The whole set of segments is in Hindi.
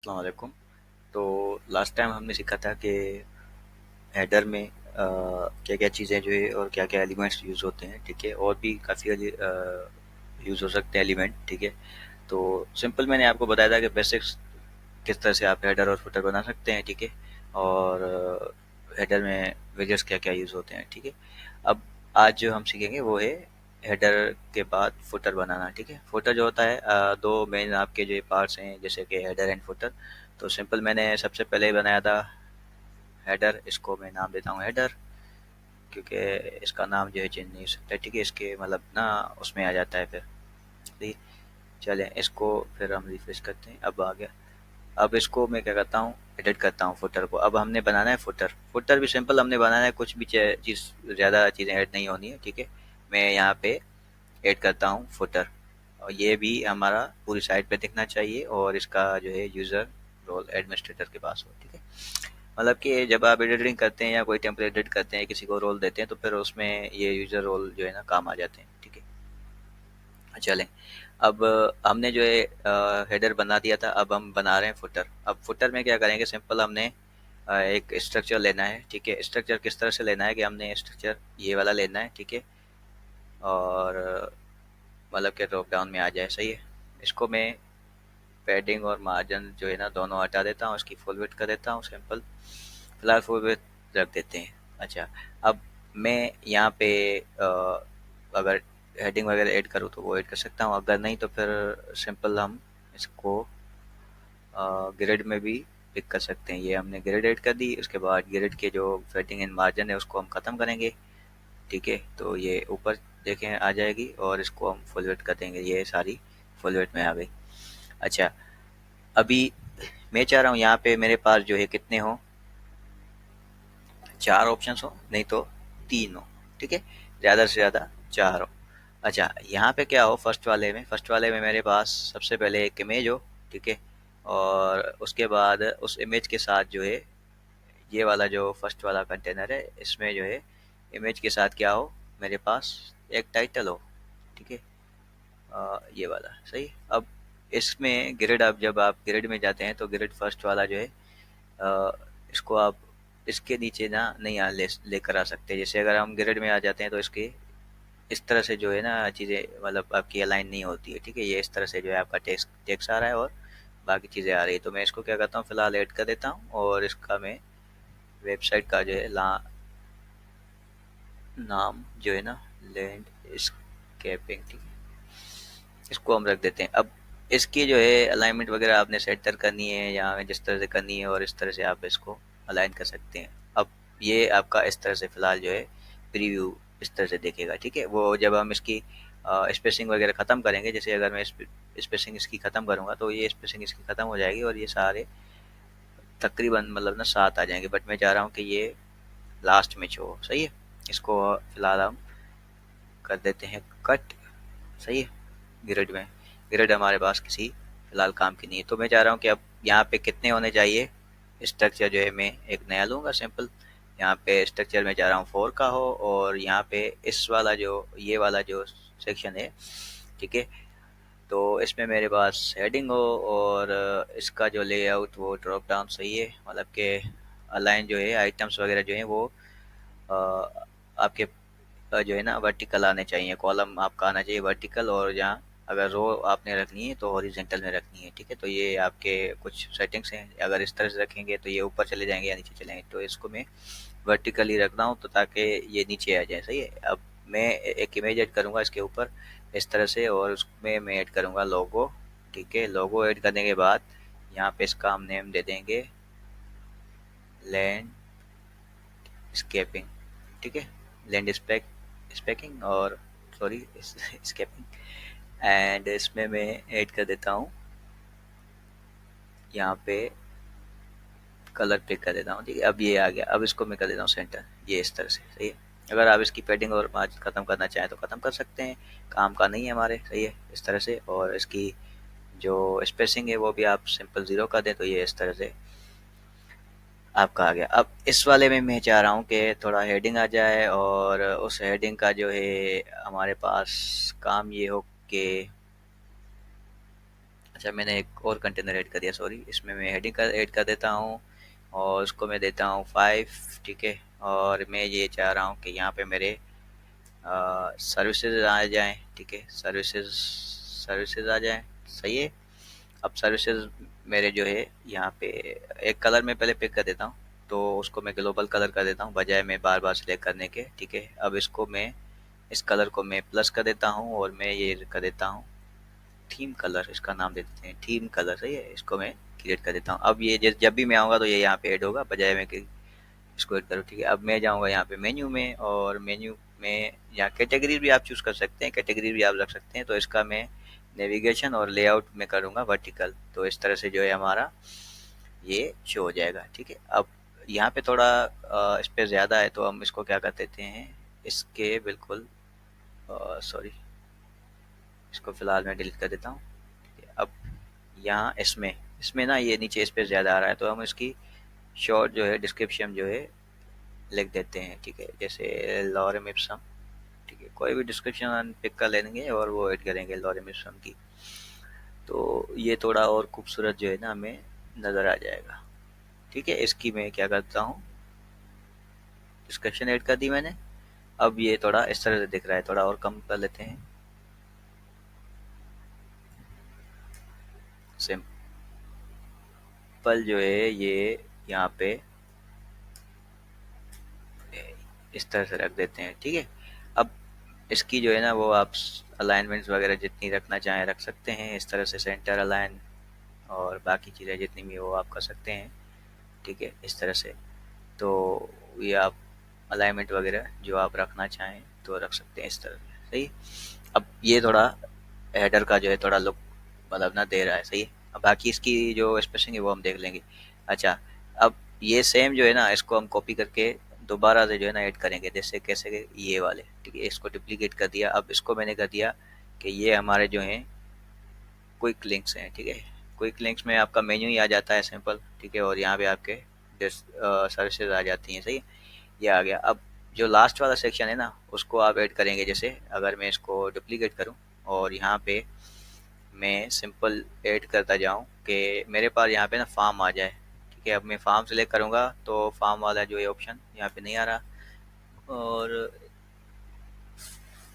अस्सलाम वालेकुम। तो लास्ट टाइम हमने सीखा था कि हेडर में क्या क्या चीज़ें जो है और क्या क्या एलिमेंट्स यूज़ होते हैं, ठीक है। और भी काफ़ी यूज़ हो सकते हैं एलिमेंट, ठीक है। तो सिंपल मैंने आपको बताया था कि बेसिक्स किस तरह से आप हेडर और फुटर बना सकते हैं, ठीक है। और हेडर में वेजेस क्या क्या यूज़ होते हैं, ठीक है। अब आज जो हम सीखेंगे वो है हेडर के बाद फुटर बनाना, ठीक है। फुटर जो होता है दो मेन आपके जो पार्ट्स हैं, जैसे कि हेडर एंड फुटर। तो सिंपल मैंने सबसे पहले बनाया था हेडर, इसको मैं नाम देता हूँ हेडर, क्योंकि इसका नाम जो है चेंज नहीं हो सकता, ठीक है। इसके मतलब ना उसमें आ जाता है फिर, ठीक। चलें इसको फिर हम रिफ्रेश करते हैं, अब आ गया। अब इसको मैं क्या करता हूँ, एडिट करता हूँ फुटर को। अब हमने बनाना है फुटर। फुटर भी सिंपल हमने बनाना है, कुछ भी चीज़ ज़्यादा चीज़ें ऐड नहीं होनी है, ठीक है। मैं यहाँ पे ऐड करता हूँ फुटर, और ये भी हमारा पूरी साइट पे दिखना चाहिए, और इसका जो है यूज़र रोल एडमिनिस्ट्रेटर के पास हो, ठीक है। मतलब कि जब आप एडिटिंग करते हैं या कोई टेम्पलेट एडिट करते हैं, किसी को रोल देते हैं, तो फिर उसमें ये यूज़र रोल जो है ना काम आ जाते हैं, ठीक है। चलें, अब हमने जो है हेडर बना दिया था, अब हम बना रहे हैं फुटर। अब फुटर में क्या करेंगे, सिंपल हमने एक स्ट्रक्चर लेना है, ठीक है। स्ट्रक्चर किस तरह से लेना है कि हमने स्ट्रक्चर ये वाला लेना है, ठीक है। और मतलब कि ड्रॉप डाउन में आ जाए, सही है। इसको मैं पैडिंग और मार्जिन जो है ना दोनों हटा देता हूँ, इसकी फुल विड्थ कर देता हूँ सिंपल। फिलहाल फुल विड्थ रख देते हैं। अच्छा, अब मैं यहाँ पे अगर हेडिंग वगैरह ऐड करूँ तो वो ऐड कर सकता हूँ, अगर नहीं तो फिर सिंपल हम इसको ग्रिड में भी पिक कर सकते हैं। ये हमने ग्रिड ऐड कर दी, उसके बाद ग्रिड के जो फेडिंग एंड मार्जिन है उसको हम ख़त्म करेंगे, ठीक है। तो ये ऊपर देखें आ जाएगी, और इसको हम फुल वेट कर देंगे, ये सारी फुल वेट में आ गई। अच्छा, अभी मैं चाह रहा हूँ यहाँ पे मेरे पास जो है कितने हो, चार ऑप्शंस हो, नहीं तो तीन हो, ठीक है। ज़्यादा से ज़्यादा चार हो। अच्छा, यहाँ पे क्या हो, फर्स्ट वाले में मेरे पास सबसे पहले एक इमेज हो, ठीक है। और उसके बाद उस इमेज के साथ जो है ये वाला जो फर्स्ट वाला कंटेनर है, इसमें जो है इमेज के साथ क्या हो, मेरे पास एक टाइटल हो, ठीक है। ये वाला सही। अब इसमें ग्रिड, आप जब आप ग्रिड में जाते हैं तो ग्रिड फर्स्ट वाला जो है इसको आप इसके नीचे ना नहीं लेकर आ सकते। जैसे अगर हम ग्रिड में आ जाते हैं तो इसके इस तरह से जो है ना चीज़ें मतलब आपकी अलाइन नहीं होती है, ठीक है। ये इस तरह से जो है आपका टेक्स्ट टेक्स्ट आ रहा है और बाकी चीज़ें आ रही है। तो मैं इसको क्या करता हूँ, फिलहाल ऐड कर देता हूँ, और इसका मैं वेबसाइट का जो है नाम जो है ना लैंडस्केपिंग, ठीक है, इसको हम रख देते हैं। अब इसकी जो है अलाइनमेंट वगैरह आपने सेट करनी है या जिस तरह से करनी है, और इस तरह से आप इसको अलाइन कर सकते हैं। अब ये आपका इस तरह से फिलहाल जो है प्रीव्यू इस तरह से देखेगा, ठीक है। वो जब हम इसकी स्पेसिंग वगैरह ख़त्म करेंगे, जैसे अगर मैं स्पेसिंग इसकी ख़त्म करूँगा तो ये स्पेसिंग इसकी ख़त्म हो जाएगी, और ये सारे तकरीबन मतलब ना सात आ जाएंगे, बट मैं चाह रहा हूँ कि ये लास्ट में हो, सही है। इसको फिलहाल हम कर देते हैं कट, सही है। ग्रिड में, ग्रिड हमारे पास किसी फिलहाल काम की नहीं है, तो मैं चाह रहा हूँ कि अब यहाँ पे कितने होने चाहिए। स्ट्रक्चर जो है मैं एक नया लूँगा सिंपल। यहाँ पे स्ट्रक्चर में चाह रहा हूँ 4 का हो, और यहाँ पे इस वाला जो ये वाला जो सेक्शन है, ठीक है। तो इसमें मेरे पास हेडिंग हो, और इसका जो लेआउट वो ड्रॉप डाउन सही है, मतलब कि अलाइन जो है आइटम्स वगैरह जो है वो अ, आपके जो है ना वर्टिकल आने चाहिए, कॉलम आपका आना चाहिए वर्टिकल, और जहाँ अगर रो आपने रखनी है तो हॉरिजेंटल में रखनी है, ठीक है। तो ये आपके कुछ सेटिंग्स हैं, अगर इस तरह से रखेंगे तो ये ऊपर चले जाएंगे या नीचे चले जाएंगे। तो इसको मैं वर्टिकली रख रहा हूँ तो ताकि ये नीचे आ जाए, सही है। अब मैं एक इमेज ऐड करूँगा इसके ऊपर इस तरह से, और उसमें मैं ऐड करूँगा लोगो, ठीक है। लोगो ऐड करने के बाद यहाँ पे इसका हम नेम दे देंगे लैंडस्केपिंग, ठीक है। लैंड स्पेकिंग, और सॉरी स्केपिंग। एंड इसमें मैं ऐड कर देता हूँ यहाँ पे कलर पिक कर देता हूँ, ठीक है। अब ये आ गया, अब इसको मैं कर देता हूँ सेंटर, ये इस तरह से, सही है। अगर आप इसकी पैडिंग और मार्जिन ख़त्म करना चाहें तो ख़त्म कर सकते हैं, काम का नहीं है हमारे, सही है, इस तरह से। और इसकी जो स्पेसिंग है वो भी आप सिंपल ज़ीरो कर दें, तो ये इस तरह से आपका आ गया। अब इस वाले में मैं चाह रहा हूँ कि थोड़ा हेडिंग आ जाए, और उस हेडिंग का जो है हमारे पास काम ये हो कि अच्छा, मैंने एक और कंटेनर ऐड कर दिया, सॉरी। इसमें मैं हेडिंग का ऐड कर देता हूँ और उसको मैं देता हूँ 5, ठीक है। और मैं ये चाह रहा हूँ कि यहाँ पे मेरे सर्विसेज आ जाएं, ठीक है। सर्विसेज सर्विसेज आ जाएं, सही है। अब सर्विसेज मेरे जो है यहाँ पे एक कलर में पहले पिक कर देता हूँ, तो उसको मैं ग्लोबल कलर कर देता हूँ बजाय मैं बार बार सिलेक्ट करने के, ठीक है। अब इसको मैं इस कलर को मैं प्लस कर देता हूँ और मैं ये कर देता हूँ थीम कलर, इसका नाम दे देते हैं थीम कलर, सही है। इसको मैं क्रिएट कर देता हूँ। अब ये जब भी मैं आऊँगा तो ये यहाँ पे ऐड होगा बजाय मैं कि इसको ऐड करूँ, ठीक है। अब मैं जाऊँगा यहाँ पे मेन्यू में, और मेन्यू में यहाँ कैटेगरी भी आप चूज़ कर सकते हैं, कैटेगरी भी आप रख सकते हैं। तो इसका मैं नेविगेशन और लेआउट में करूँगा वर्टिकल, तो इस तरह से जो है हमारा ये शो हो जाएगा, ठीक है। अब यहाँ पे थोड़ा स्पेस ज़्यादा है, तो हम इसको क्या कर देते हैं, इसके बिल्कुल सॉरी, इसको फिलहाल मैं डिलीट कर देता हूँ। अब यहाँ इसमें इसमें ना ये नीचे स्पेस ज़्यादा आ रहा है, तो हम इसकी शॉर्ट जो है डिस्क्रिप्शन जो है लिख देते हैं, ठीक है। जैसे लॉरेम इप्सम, ठीक है। कोई भी डिस्क्रिप्शन पिक कर लेंगे और वो ऐड करेंगे लॉरेम इप्सम की, तो ये थोड़ा और खूबसूरत जो है ना हमें नज़र आ जाएगा, ठीक है। इसकी मैं क्या करता हूँ, डिस्क्रिप्शन ऐड कर दी मैंने। अब ये थोड़ा इस तरह से दिख रहा है, थोड़ा और कम कर लेते हैं। सिंपल जो है ये यहाँ पे इस तरह से रख देते हैं, ठीक है। अब इसकी जो है ना वो आप अलाइनमेंट्स वगैरह जितनी रखना चाहें रख सकते हैं, इस तरह से सेंटर अलाइन और बाकी चीज़ें जितनी भी वो आप कर सकते हैं, ठीक है, इस तरह से। तो ये आप अलाइनमेंट वगैरह जो आप रखना चाहें तो रख सकते हैं इस तरह से, सही। अब ये थोड़ा हेडर का जो है थोड़ा लुक मतलब ना दे रहा है, सही है। अब बाकी इसकी जो स्पेसिंग है वो हम देख लेंगे। अच्छा, अब ये सेम जो है ना इसको हम कॉपी करके दोबारा से जो है ना ऐड करेंगे, जैसे कैसे कि ये वाले, ठीक है। इसको डुप्लीकेट कर दिया, अब इसको मैंने कर दिया कि ये हमारे जो हैं क्विक लिंक्स हैं, ठीक है। क्विक लिंक्स में आपका मेन्यू ही आ जाता है सिंपल, ठीक है। और यहाँ पे आपके सर्विसेज आ जाती हैं, सही है। ये आ गया। अब जो लास्ट वाला सेक्शन है ना उसको आप ऐड करेंगे, जैसे अगर मैं इसको डुप्लीकेट करूँ और यहाँ पे मैं सिंपल ऐड करता जाऊँ कि मेरे पास यहाँ पे ना फार्म आ जाए, ठीक है। अब मैं फार्म सेलेक्ट करूँगा तो फार्म वाला जो है ऑप्शन यहाँ पे नहीं आ रहा, और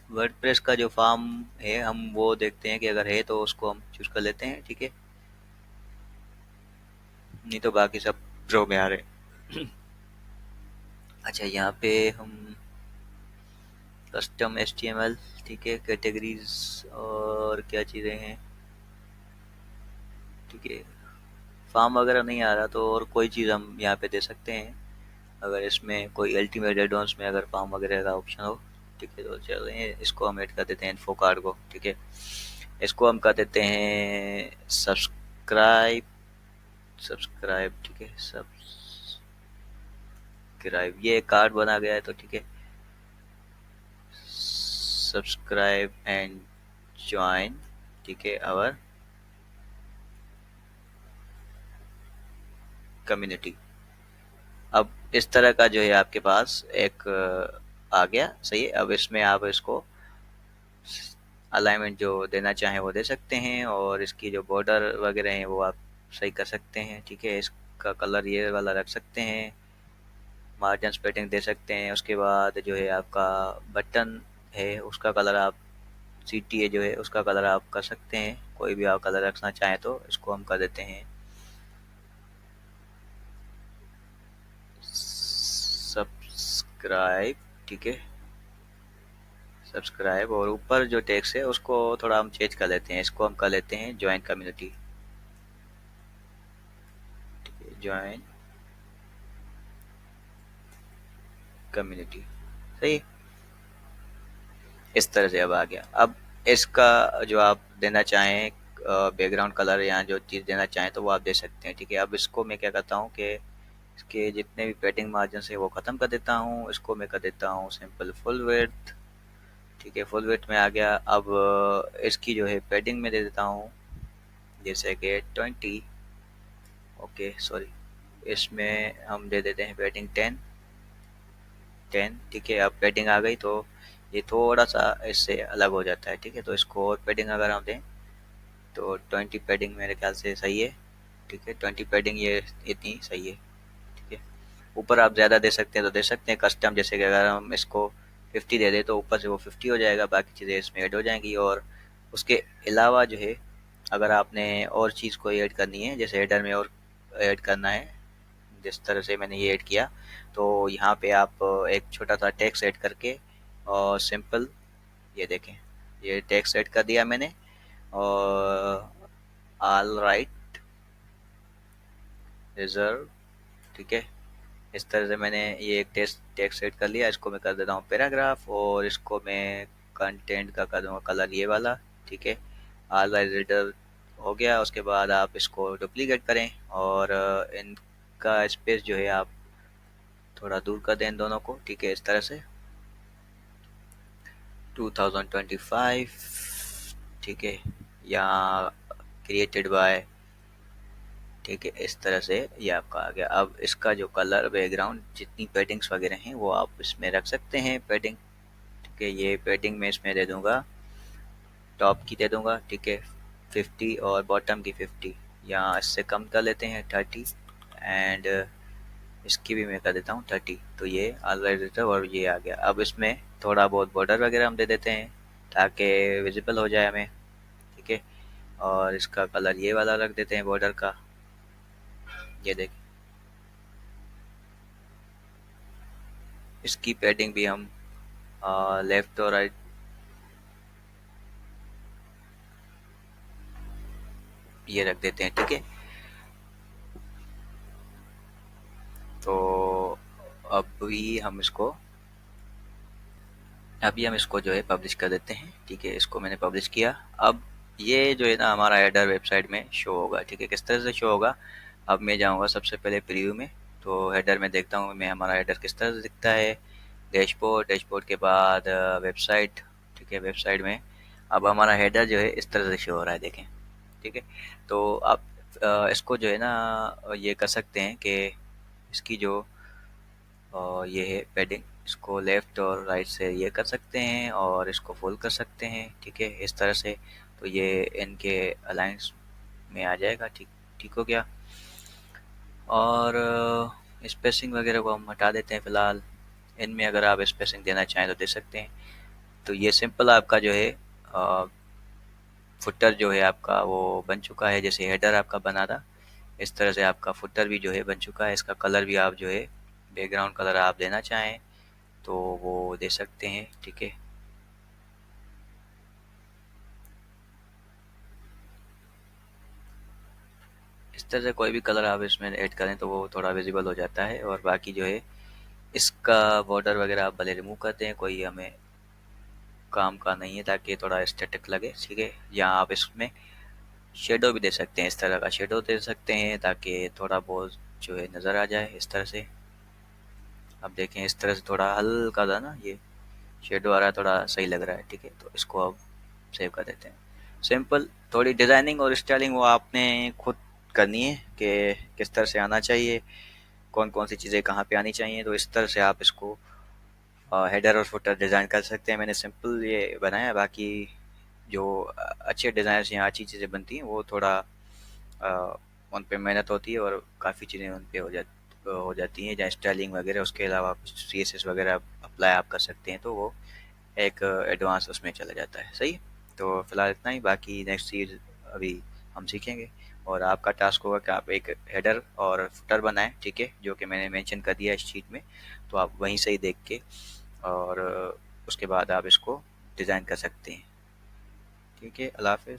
वर्डप्रेस का जो फार्म है हम वो देखते हैं कि अगर है तो उसको हम चूज कर लेते हैं, ठीक है। नहीं तो बाकी सब प्रो में आ रहे हैं। अच्छा, यहाँ पे हम कस्टम HTML, ठीक है, कैटेगरीज और क्या चीज़ें हैं, ठीक है। फार्म वगैरह नहीं आ रहा तो और कोई चीज़ हम यहाँ पे दे सकते हैं, अगर इसमें कोई अल्टीमेट एडवांस में अगर फार्म वगैरह का ऑप्शन हो, ठीक है। तो चलिए इसको हम ऐड कर देते हैं इन्फो कार्ड को, ठीक है। इसको हम कर देते हैं सब्सक्राइब, सब्सक्राइब, ठीक है। सब्सक्राइब, ये कार्ड बना गया है तो ठीक है। सब्सक्राइब एंड ज्वाइन, ठीक है, आवर कम्युनिटी। अब इस तरह का जो है आपके पास एक आ गया, सही है। अब इसमें आप इसको अलाइनमेंट जो देना चाहें वो दे सकते हैं, और इसकी जो बॉर्डर वगैरह हैं वो आप सही कर सकते हैं, ठीक है। इसका कलर ये वाला रख सकते हैं, मार्जिन स्प्लिटिंग दे सकते हैं। उसके बाद जो है आपका बटन है उसका कलर आप CTA जो है उसका कलर आप कर सकते हैं, कोई भी आप कलर रखना चाहें तो इसको हम कर देते हैं सब्सक्राइब, ठीक है, सब्सक्राइब। और ऊपर जो टेक्स्ट है उसको थोड़ा हम चेंज कर लेते हैं, इसको हम कर लेते हैं ज्वाइन कम्युनिटी, ठीक है, ज्वाइन कम्युनिटी, सही। इस तरह से अब आ गया। अब इसका जो आप देना चाहें बैकग्राउंड कलर या जो चीज़ देना चाहें तो वो आप दे सकते हैं, ठीक है। अब इसको मैं क्या करता हूँ कि इसके जितने भी पैडिंग मार्जिन है वो ख़त्म कर देता हूँ, इसको मैं कर देता हूँ सिंपल फुल विड्थ, ठीक है। फुल विड्थ में आ गया। अब इसकी जो है पैडिंग में दे देता हूँ जैसे कि 20, ओके सॉरी, इसमें हम दे देते हैं पैडिंग 10, ठीक है। अब पैडिंग आ गई तो ये थोड़ा सा इससे अलग हो जाता है, ठीक है। तो इसको और पैडिंग अगर हम दें तो 20 पैडिंग मेरे ख्याल से सही है। ठीक है, 20 पैडिंग ये इतनी सही है। ठीक है, ऊपर आप ज़्यादा दे सकते हैं तो दे सकते हैं कस्टम, जैसे कि अगर हम इसको 50 दे दें तो ऊपर से वो 50 हो जाएगा, बाकी चीज़ें इसमें ऐड हो जाएंगी। और उसके अलावा जो है, अगर आपने और चीज़ कोई ऐड करनी है, जैसे हेडर में और ऐड करना है, जिस तरह से मैंने ये ऐड किया, तो यहाँ पे आप एक छोटा सा टेक्स्ट ऐड करके और सिंपल, ये देखें, ये टेक्स्ट ऐड कर दिया मैंने, और ऑल राइट रिजर्व। ठीक है, इस तरह से मैंने ये एक टेक्स्ट सेट कर लिया। इसको मैं कर देता हूँ पैराग्राफ, और इसको मैं कंटेंट का कर दूँगा कलर ये वाला। ठीक है, ऑल राइट रीडर हो गया। उसके बाद आप इसको डुप्लीकेट करें, और इनका स्पेस जो है आप थोड़ा दूर कर दें इन दोनों को। ठीक है, इस तरह से 2025। ठीक है, यहाँ क्रिएटेड बाय। ठीक है, इस तरह से ये आपका आ गया। अब इसका जो कलर, बैकग्राउंड, जितनी पेडिंग्स वगैरह हैं वो आप इसमें रख सकते हैं पेडिंग। ठीक है, ये पेडिंग मैं इसमें दे दूंगा, टॉप की दे दूंगा। ठीक है, 50, और बॉटम की 50, या इससे कम कर लेते हैं 30, एंड इसकी भी मैं कर देता हूँ 30। तो ये ऑलरेडी, और ये आ गया। अब इसमें थोड़ा बहुत बॉर्डर वगैरह हम दे देते हैं ताकि विजिबल हो जाए हमें। ठीक है, और इसका कलर ये वाला रख देते हैं बॉर्डर का। ये देखें, इसकी पैडिंग भी हम लेफ्ट और राइट ये रख देते हैं। ठीक है, तो अभी हम इसको जो है पब्लिश कर देते हैं। ठीक है, इसको मैंने पब्लिश किया। अब ये जो है ना हमारा हेडर वेबसाइट में शो होगा। ठीक है, किस तरह से शो होगा, अब मैं जाऊंगा सबसे पहले प्रीव्यू में, तो हेडर में देखता हूँ मैं हमारा हेडर किस तरह से दिखता है। डैशबोर्ड, डैशबोर्ड के बाद वेबसाइट। ठीक है, वेबसाइट में अब हमारा हेडर जो है इस तरह से शो हो रहा है, देखें। ठीक है, तो आप इसको जो है ना ये कर सकते हैं कि इसकी जो ये है पैडिंग, इसको लेफ़्ट और राइट से ये कर सकते हैं, और इसको फुल कर सकते हैं। ठीक है, इस तरह से, तो ये इनके अलाइंस में आ जाएगा। ठीक ठीक हो गया। और स्पेसिंग वगैरह को हम हटा देते हैं फ़िलहाल। इनमें अगर आप स्पेसिंग देना चाहें तो दे सकते हैं। तो ये सिंपल आपका जो है फुटर जो है आपका वो बन चुका है, जैसे हेडर आपका बना था इस तरह से आपका फुटर भी जो है बन चुका है। इसका कलर भी आप जो है, बैकग्राउंड कलर आप देना चाहें तो वो दे सकते हैं। ठीक है, इस तरह से कोई भी कलर आप इसमें ऐड करें तो वो थोड़ा विजिबल हो जाता है। और बाकी जो है इसका बॉर्डर वगैरह आप भले रिमूव करते हैं, कोई हमें काम का नहीं है, ताकि थोड़ा एस्थेटिक लगे। ठीक है, या आप इसमें शेडो भी दे सकते हैं, इस तरह का शेडो दे सकते हैं ताकि थोड़ा बहुत जो है नज़र आ जाए इस तरह से। अब देखें, इस तरह से थोड़ा हल्का सा ना ये शेडो आ रहा है, थोड़ा सही लग रहा है। ठीक है, तो इसको अब सेव कर देते हैं। सिंपल, थोड़ी डिज़ाइनिंग और स्टाइलिंग वो आपने खुद करनी है कि किस तरह से आना चाहिए, कौन कौन सी चीज़ें कहाँ पे आनी चाहिए। तो इस तरह से आप इसको हेडर और फुटर डिज़ाइन कर सकते हैं। मैंने सिंपल ये बनाया है, बाकी जो अच्छे डिज़ाइन या अच्छी चीज़ें बनती हैं वो थोड़ा उन पे मेहनत होती है, और काफ़ी चीज़ें उन पे हो जाती हैं, जहाँ स्टाइलिंग वगैरह। उसके अलावा कुछ CSS वगैरह अप्लाई आप कर सकते हैं, तो वो एक एडवांस उसमें चला जाता है। सही है? तो फिलहाल इतना ही, बाकी नेक्स्ट चीज़ अभी हम सीखेंगे। और आपका टास्क होगा कि आप एक हेडर और फुटर बनाएं। ठीक है, जो कि मैंने मेंशन कर दिया इस शीट में, तो आप वहीं से ही देख के और उसके बाद आप इसको डिज़ाइन कर सकते हैं। ठीक है, अल्लाह हाफ़िज़।